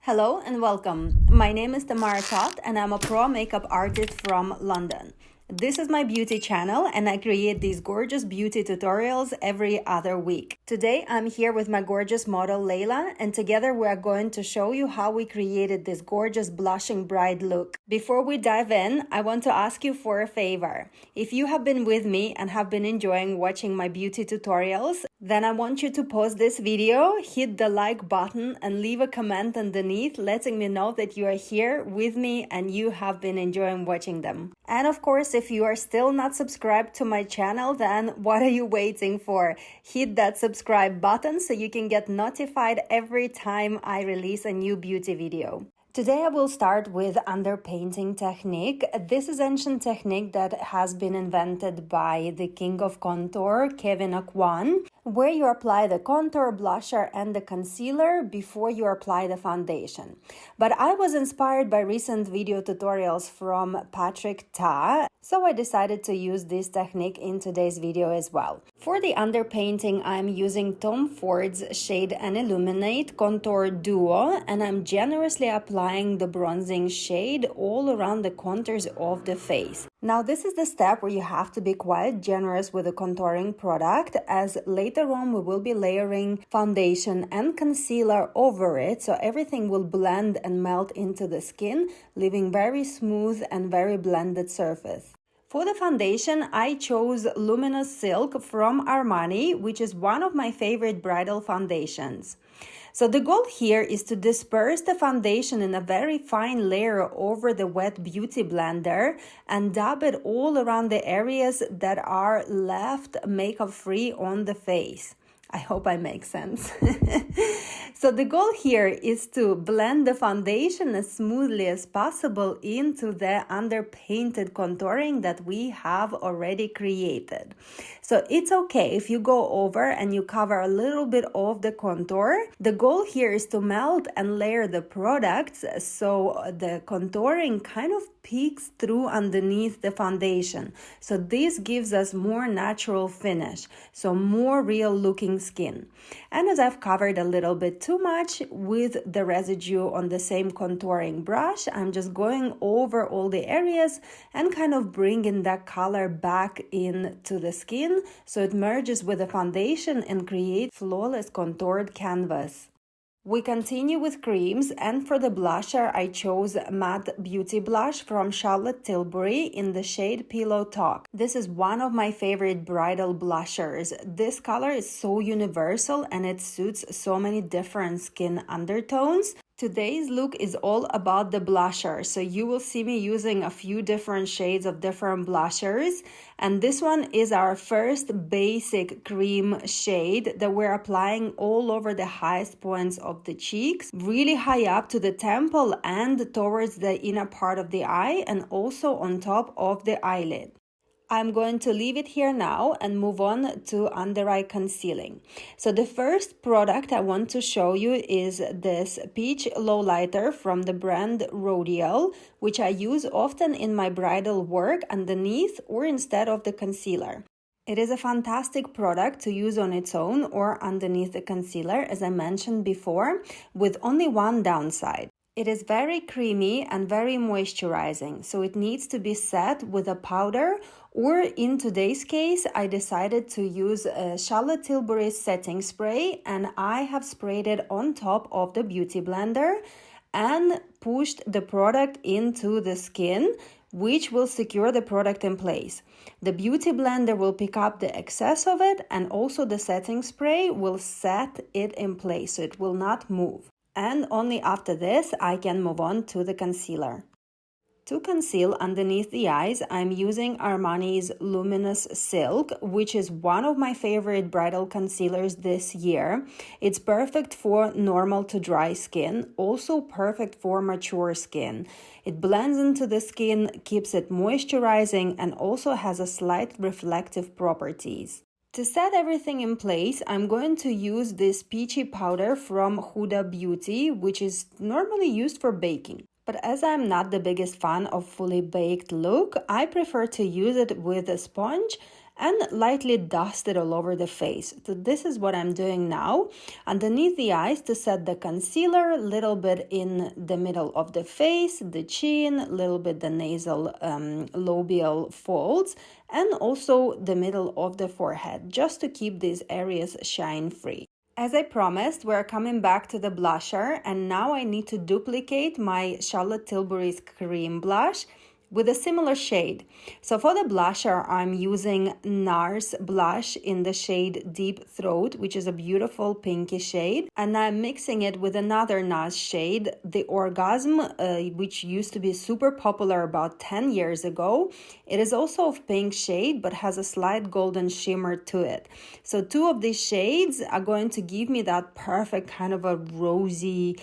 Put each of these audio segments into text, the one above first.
Hello and welcome. My name is Tamara Toth and I'm a pro makeup artist from London. This is my beauty channel and I create these gorgeous beauty tutorials every other week. Today I'm here with my gorgeous model Layla and together we are going to show you how we created this gorgeous blushing bride look. Before we dive in, I want to ask you for a favor. If you have been with me and have been enjoying watching my beauty tutorials, then I want you to pause this video, hit the like button and leave a comment underneath letting me know that you are here with me and you have been enjoying watching them. And of course, if you are still not subscribed to my channel, then what are you waiting for? Hit that subscribe button so you can get notified every time I release a new beauty video. Today I will start with underpainting technique. This is ancient technique that has been invented by the king of contour, Kevin Aucoin, where you apply the contour, blusher, and the concealer before you apply the foundation. But I was inspired by recent video tutorials from Patrick Ta, so I decided to use this technique in today's video as well. For the underpainting, I'm using Tom Ford's Shade and Illuminate Contour Duo, and I'm generously applying the bronzing shade all around the contours of the face. Now, this is the step where you have to be quite generous with the contouring product, as later on we will be layering foundation and concealer over it, so everything will blend and melt into the skin, leaving very smooth and very blended surface. For the foundation, I chose Luminous Silk from Armani, which is one of my favorite bridal foundations. So the goal here is to disperse the foundation in a very fine layer over the wet beauty blender and dab it all around the areas that are left makeup free on the face. I hope I make sense. So the goal here is to blend the foundation as smoothly as possible into the underpainted contouring that we have already created. So it's okay if you go over and you cover a little bit of the contour. The goal here is to melt and layer the products so the contouring kind of peeks through underneath the foundation. So this gives us more natural finish, so more real looking skin. And as I've covered a little bit too much with the residue on the same contouring brush, I'm just going over all the areas and kind of bringing that color back into the skin so it merges with the foundation and creates flawless contoured canvas. We continue with creams, and for the blusher, I chose Matte Beauty Blush from Charlotte Tilbury in the shade Pillow Talk. This is one of my favorite bridal blushers. This color is so universal and it suits so many different skin undertones. Today's look is all about the blusher, so you will see me using a few different shades of different blushers, and this one is our first basic cream shade that we're applying all over the highest points of the cheeks, really high up to the temple and towards the inner part of the eye, and also on top of the eyelid. I'm going to leave it here now and move on to under eye concealing. So the first product I want to show you is this Peach Lowlighter from the brand Rodial, which I use often in my bridal work underneath or instead of the concealer. It is a fantastic product to use on its own or underneath the concealer, as I mentioned before, with only one downside. It is very creamy and very moisturizing, so it needs to be set with a powder, or in today's case, I decided to use a Charlotte Tilbury setting spray, and I have sprayed it on top of the beauty blender and pushed the product into the skin, which will secure the product in place. The beauty blender will pick up the excess of it, and also the setting spray will set it in place, so it will not move. And only after this, I can move on to the concealer. To conceal underneath the eyes, I'm using Armani's Luminous Silk, which is one of my favorite bridal concealers this year. It's perfect for normal to dry skin, also perfect for mature skin. It blends into the skin, keeps it moisturizing, and also has a slight reflective properties. To set everything in place, I'm going to use this peachy powder from Huda Beauty, which is normally used for baking. But as I'm not the biggest fan of fully baked look, I prefer to use it with a sponge and lightly dust it all over the face. So this is what I'm doing now. Underneath the eyes to set the concealer, a little bit in the middle of the face, the chin, a little bit the nasal labial folds, and also the middle of the forehead, just to keep these areas shine free. As I promised, we're coming back to the blusher, and now I need to duplicate my Charlotte Tilbury's cream blush with a similar shade. So for the blusher, I'm using NARS Blush in the shade Deep Throat, which is a beautiful pinky shade. And I'm mixing it with another NARS shade, the Orgasm, which used to be super popular about 10 years ago. It is also of pink shade, but has a slight golden shimmer to it. So two of these shades are going to give me that perfect kind of a rosy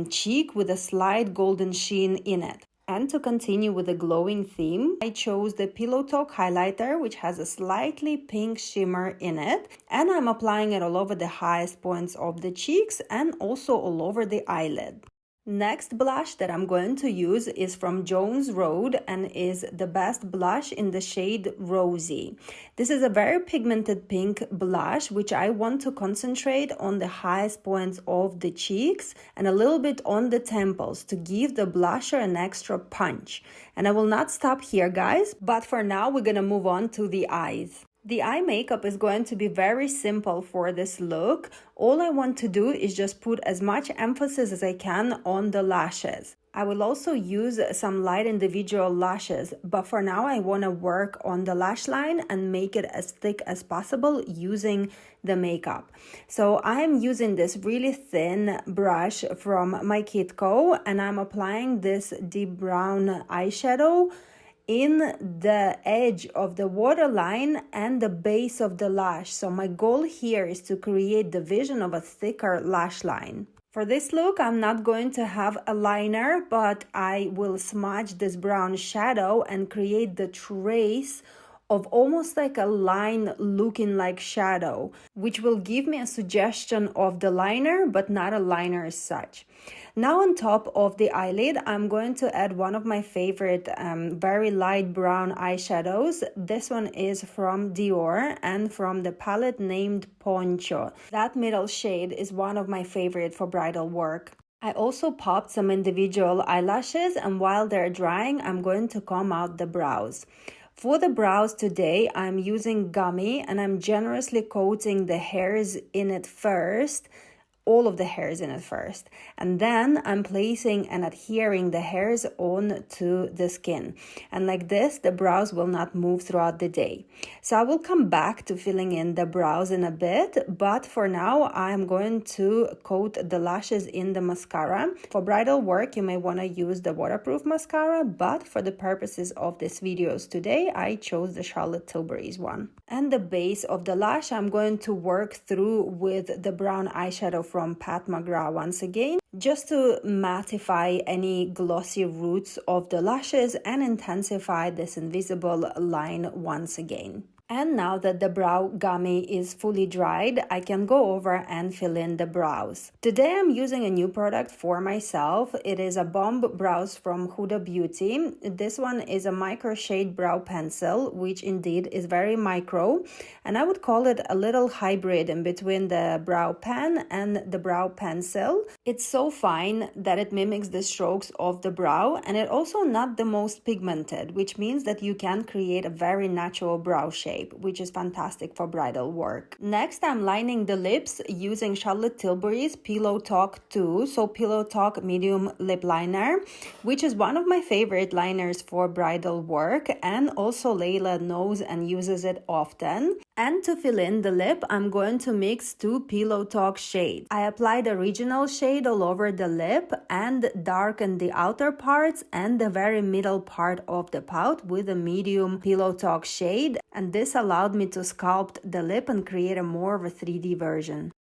cheek with a slight golden sheen in it. And to continue with the glowing theme, I chose the Pillow Talk highlighter, which has a slightly pink shimmer in it. And I'm applying it all over the highest points of the cheeks and also all over the eyelid. Next blush that I'm going to use is from Jones Road and is the Best Blush in the shade Rosy. This is a very pigmented pink blush, which I want to concentrate on the highest points of the cheeks and a little bit on the temples to give the blusher an extra punch. And I will not stop here, guys, but for now we're gonna move on to the eyes. The eye makeup is going to be very simple for this look. All I want to do is just put as much emphasis as I can on the lashes. I will also use some light individual lashes, but for now I want to work on the lash line and make it as thick as possible using the makeup. So I am using this really thin brush from my Kitco, and I'm applying this deep brown eyeshadow in the edge of the waterline and the base of the lash. So my goal here is to create the vision of a thicker lash line. For this look, I'm not going to have a liner, but I will smudge this brown shadow and create the trace of almost like a line looking like shadow, which will give me a suggestion of the liner, but not a liner as such. Now on top of the eyelid, I'm going to add one of my favorite very light brown eyeshadows. This one is from Dior and from the palette named Poncho. That middle shade is one of my favorite for bridal work. I also popped some individual eyelashes, and while they're drying, I'm going to comb out the brows. For the brows today, I'm using gummy and I'm generously coating the hairs in it first, all of the hairs in it first, and then I'm placing and adhering the hairs onto the skin, and like this the brows will not move throughout the day. So I will come back to filling in the brows in a bit, but for now I'm going to coat the lashes in the mascara. For bridal work you may want to use the waterproof mascara, but for the purposes of this videos today I chose the Charlotte Tilbury's one. And the base of the lash I'm going to work through with the brown eyeshadow from Pat McGrath once again, just to mattify any glossy roots of the lashes and intensify this invisible line once again. And now that the brow gummy is fully dried, I can go over and fill in the brows. Today I'm using a new product for myself. It is a Bomb Brows from Huda Beauty. This one is a micro shade brow pencil, which indeed is very micro. And I would call it a little hybrid in between the brow pen and the brow pencil. It's so fine that it mimics the strokes of the brow, and it also not the most pigmented, which means that you can create a very natural brow shape, which is fantastic for bridal work. Next, I'm lining the lips using Charlotte Tilbury's Pillow Talk 2, so Pillow Talk medium lip liner, which is one of my favorite liners for bridal work, and also Layla knows and uses it often. And to fill in the lip, I'm going to mix two Pillow Talk shades. I applied the original shade all over the lip and darkened the outer parts and the very middle part of the pout with a medium Pillow Talk shade, and this allowed me to sculpt the lip and create a more of a 3D version.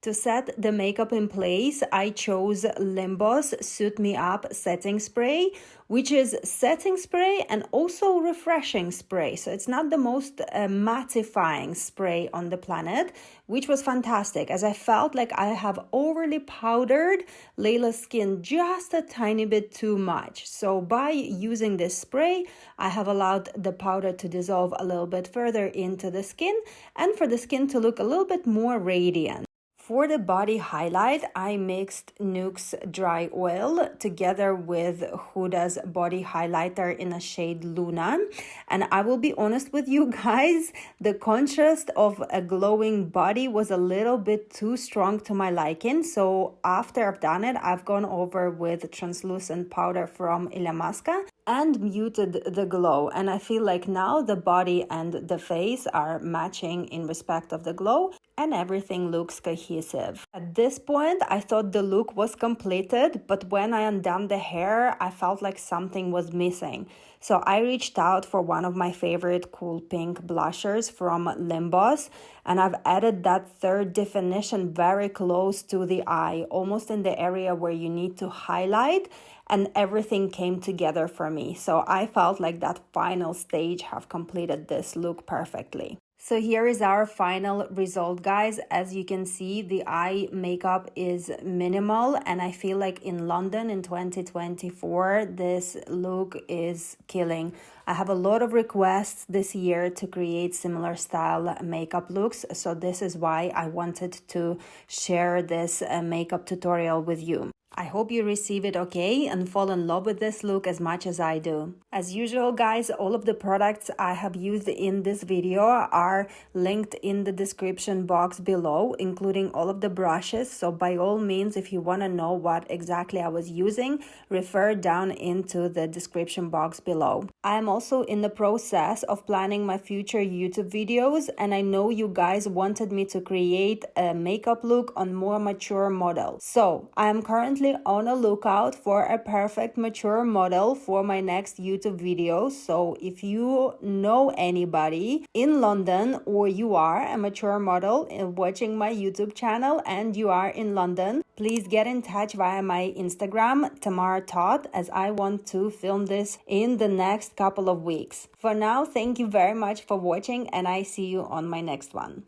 To set the makeup in place, I chose Limboss Suit Me Up setting spray, which is setting spray and also refreshing spray. So it's not the most mattifying spray on the planet, which was fantastic as I felt like I have overly powdered Layla's skin just a tiny bit too much. So by using this spray, I have allowed the powder to dissolve a little bit further into the skin and for the skin to look a little bit more radiant. For the body highlight, I mixed Nuxe Dry Oil together with Huda's body highlighter in a shade Luna. And I will be honest with you guys, the contrast of a glowing body was a little bit too strong to my liking. So after I've done it, I've gone over with translucent powder from Ilamasca and muted the glow. And I feel like now the body and the face are matching in respect of the glow and everything looks cohesive. At this point, I thought the look was completed, but when I undone the hair, I felt like something was missing. So I reached out for one of my favorite cool pink blushers from Limboss, and I've added that third definition very close to the eye, almost in the area where you need to highlight, and everything came together for me. So I felt like that final stage have completed this look perfectly. So here is our final result, guys. As you can see, the eye makeup is minimal, and I feel like in London in 2024, this look is killing. I have a lot of requests this year to create similar style makeup looks, so this is why I wanted to share this makeup tutorial with you. I hope you receive it okay and fall in love with this look as much as I do. As usual, guys, all of the products I have used in this video are linked in the description box below, including all of the brushes. So by all means, if you want to know what exactly I was using, refer down into the description box below. I am also in the process of planning my future YouTube videos, and I know you guys wanted me to create a makeup look on more mature models. So I am currently on a lookout for a perfect mature model for my next YouTube video. So if you know anybody in London or you are a mature model watching my YouTube channel and you are in London, please get in touch via my Instagram, Tamara Todd, as I want to film this in the next couple of weeks. For now, thank you very much for watching and I see you on my next one.